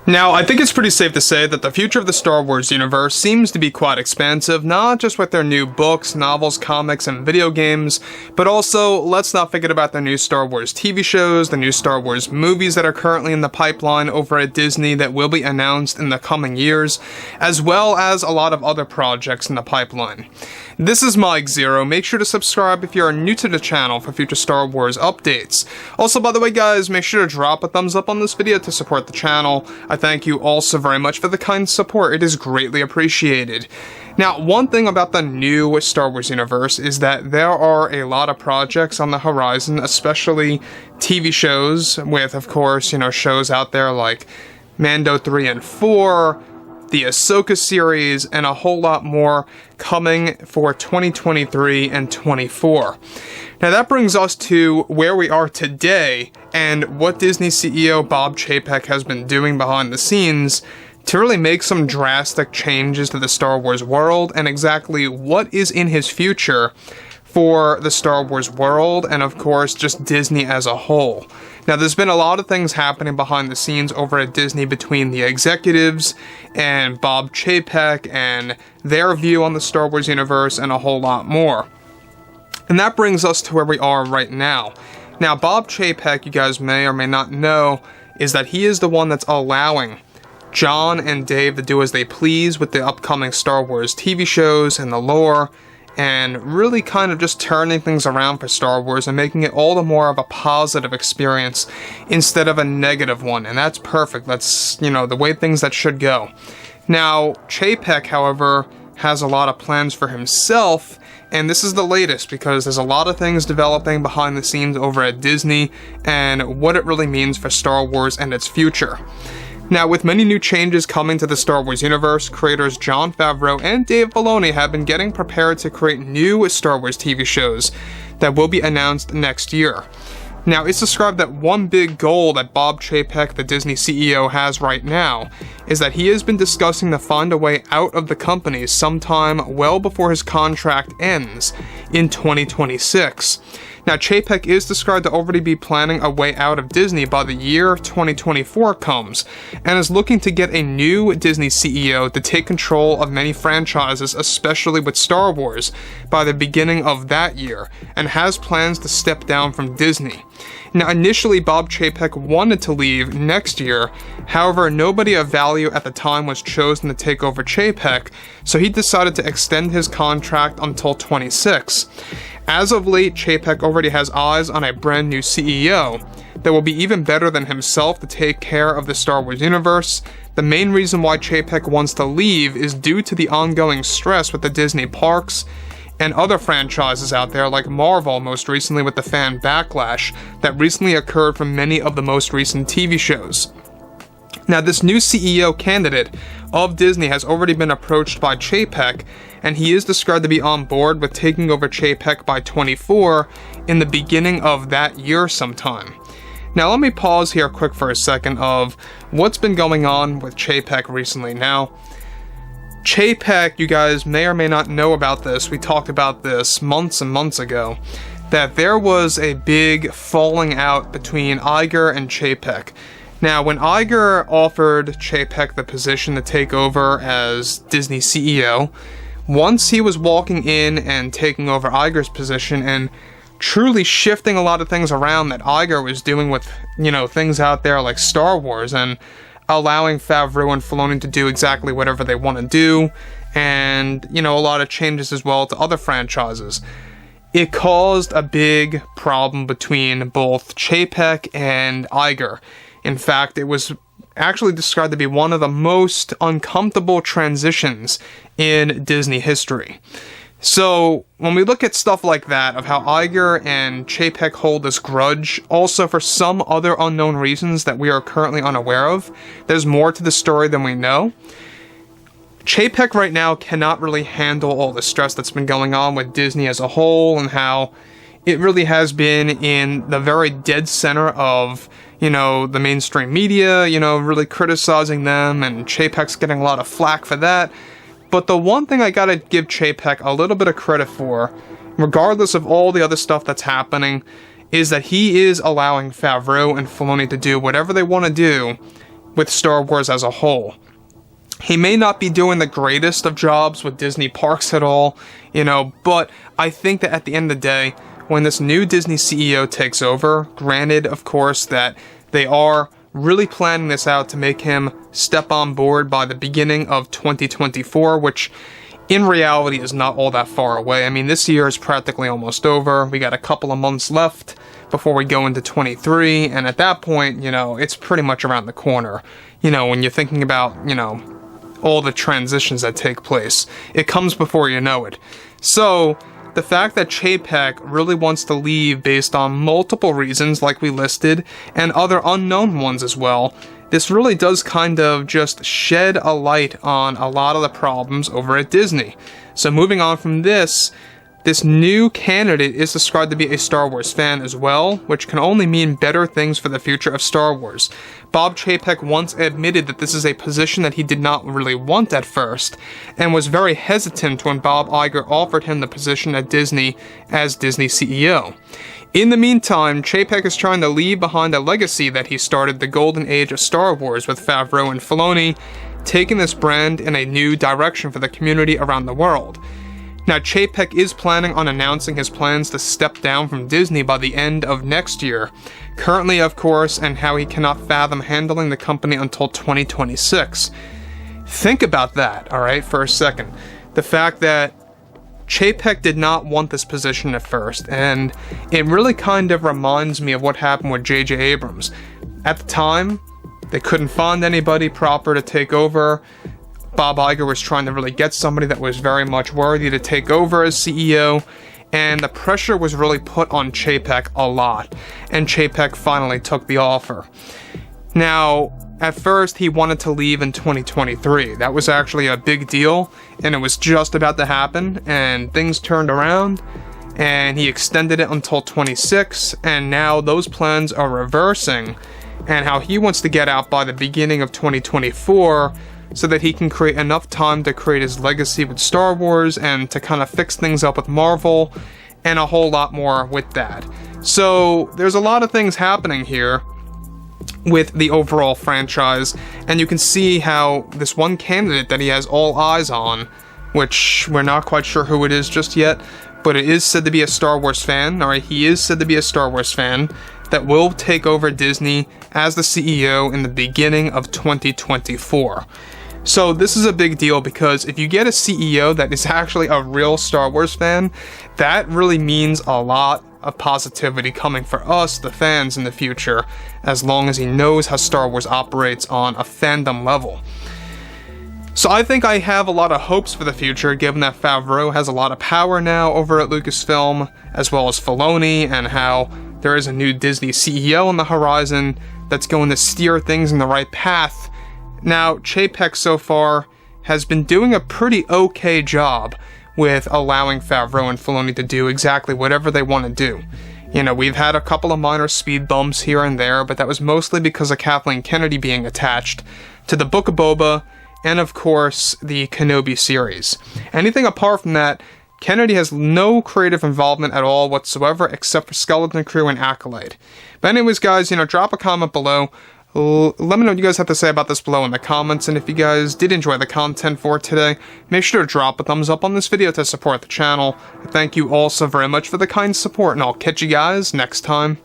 Now, I think it's pretty safe to say that the future of the Star Wars universe seems to be quite expansive, not just with their new books, novels, comics, and video games, but also, let's not forget about the new Star Wars TV shows, the new Star Wars movies that are currently in the pipeline over at Disney that will be announced in the coming years, as well as a lot of other projects in the pipeline. This is Mike Zero. Make sure to subscribe if you are new to the channel for future Star Wars updates. Also, by the way guys, make sure to drop a thumbs up on this video to support the channel. I thank you all so very much for the kind support, it is greatly appreciated. Now, one thing about the new Star Wars universe is that there are a lot of projects on the horizon, especially TV shows with, of course, shows out there like Mando 3 and 4, the Ahsoka series, and a whole lot more coming for 2023 and 24. Now that brings us to where we are today and what Disney CEO Bob Chapek has been doing behind the scenes to really make some drastic changes to the Star Wars world and exactly what is in his future for the Star Wars world and of course just Disney as a whole. Now there's been a lot of things happening behind the scenes over at Disney between the executives and Bob Chapek and their view on the Star Wars universe and a whole lot more. And that brings us to where we are right now. Now Bob Chapek, you guys may or may not know, is that he is the one that's allowing John and Dave to do as they please with the upcoming Star Wars TV shows and the lore, and really kind of just turning things around for Star Wars and making it all the more of a positive experience instead of a negative one, and that's perfect. That's, the way things that should go. Now, Chapek, however, has a lot of plans for himself, and this is the latest because there's a lot of things developing behind the scenes over at Disney and what it really means for Star Wars and its future. Now, with many new changes coming to the Star Wars universe, creators Jon Favreau and Dave Filoni have been getting prepared to create new Star Wars TV shows that will be announced next year. Now, it's described that one big goal that Bob Chapek, the Disney CEO, has right now is that he has been discussing to find a way out of the company sometime well before his contract ends in 2026. Now, Chapek is described to already be planning a way out of Disney by the year 2024 comes, and is looking to get a new Disney CEO to take control of many franchises, especially with Star Wars, by the beginning of that year, and has plans to step down from Disney. Now, initially, Bob Chapek wanted to leave next year, however, nobody of value at the time was chosen to take over Chapek, so he decided to extend his contract until 26. As of late, Chapek already has eyes on a brand new CEO that will be even better than himself to take care of the Star Wars universe. The main reason why Chapek wants to leave is due to the ongoing stress with the Disney parks and other franchises out there like Marvel, most recently with the fan backlash that recently occurred from many of the most recent TV shows. Now, this new CEO candidate of Disney has already been approached by Chapek, and he is described to be on board with taking over Chapek by 24 in the beginning of that year sometime. Now, let me pause here quick for a second of what's been going on with Chapek recently. Now, Chapek, you guys may or may not know about this, we talked about this months and months ago, that there was a big falling out between Iger and Chapek. Now, when Iger offered Chapek the position to take over as Disney CEO, once he was walking in and taking over Iger's position and truly shifting a lot of things around that Iger was doing with, things out there like Star Wars and allowing Favreau and Filoni to do exactly whatever they want to do, and, a lot of changes as well to other franchises. It caused a big problem between both Chapek and Iger. In fact, it was actually described to be one of the most uncomfortable transitions in Disney history. So, when we look at stuff like that, of how Iger and Chapek hold this grudge, also for some other unknown reasons that we are currently unaware of, there's more to the story than we know. Chapek right now cannot really handle all the stress that's been going on with Disney as a whole, and how it really has been in the very dead center of, the mainstream media, really criticizing them, and Chapek's getting a lot of flack for that. But the one thing I gotta give Chapek a little bit of credit for, regardless of all the other stuff that's happening, is that he is allowing Favreau and Filoni to do whatever they want to do with Star Wars as a whole. He may not be doing the greatest of jobs with Disney parks at all, but I think that at the end of the day, when this new Disney CEO takes over, granted, of course, that they are really planning this out to make him step on board by the beginning of 2024, which in reality is not all that far away. I mean, this year is practically almost over. We got a couple of months left before we go into 23, and at that point, it's pretty much around the corner. When you're thinking about, all the transitions that take place. It comes before you know it. So, the fact that Chapek really wants to leave based on multiple reasons like we listed, and other unknown ones as well, this really does kind of just shed a light on a lot of the problems over at Disney. So moving on from this new candidate is described to be a Star Wars fan as well, which can only mean better things for the future of Star Wars. Bob Chapek once admitted that this is a position that he did not really want at first, and was very hesitant when Bob Iger offered him the position at Disney as Disney CEO. In the meantime, Chapek is trying to leave behind a legacy that he started the golden age of Star Wars with Favreau and Filoni, taking this brand in a new direction for the community around the world. Now, Chapek is planning on announcing his plans to step down from Disney by the end of next year, currently, of course, and how he cannot fathom handling the company until 2026. Think about that, alright, for a second. The fact that Chapek did not want this position at first, and it really kind of reminds me of what happened with J.J. Abrams. At the time, they couldn't find anybody proper to take over. Bob Iger was trying to really get somebody that was very much worthy to take over as CEO, and the pressure was really put on Chapek a lot, and Chapek finally took the offer. Now, at first, he wanted to leave in 2023. That was actually a big deal, and it was just about to happen, and things turned around, and he extended it until 26, and now those plans are reversing, and how he wants to get out by the beginning of 2024, so that he can create enough time to create his legacy with Star Wars and to kind of fix things up with Marvel and a whole lot more with that. So there's a lot of things happening here with the overall franchise, and you can see how this one candidate that he has all eyes on, which we're not quite sure who it is just yet, but it is said to be a Star Wars fan, alright, he is said to be a Star Wars fan, that will take over Disney as the CEO in the beginning of 2024. So this is a big deal because if you get a CEO that is actually a real Star Wars fan, that really means a lot of positivity coming for us, the fans, in the future, as long as he knows how Star Wars operates on a fandom level. So I think I have a lot of hopes for the future, given that Favreau has a lot of power now over at Lucasfilm, as well as Filoni, and how there is a new Disney CEO on the horizon that's going to steer things in the right path. Now, Chapek so far has been doing a pretty okay job with allowing Favreau and Filoni to do exactly whatever they want to do. We've had a couple of minor speed bumps here and there, but that was mostly because of Kathleen Kennedy being attached to the Book of Boba, and of course, the Kenobi series. Anything apart from that, Kennedy has no creative involvement at all whatsoever, except for Skeleton Crew and Acolyte. But anyways, guys, drop a comment below. Let me know what you guys have to say about this below in the comments, and if you guys did enjoy the content for today, make sure to drop a thumbs up on this video to support the channel. Thank you all so very much for the kind support, and I'll catch you guys next time.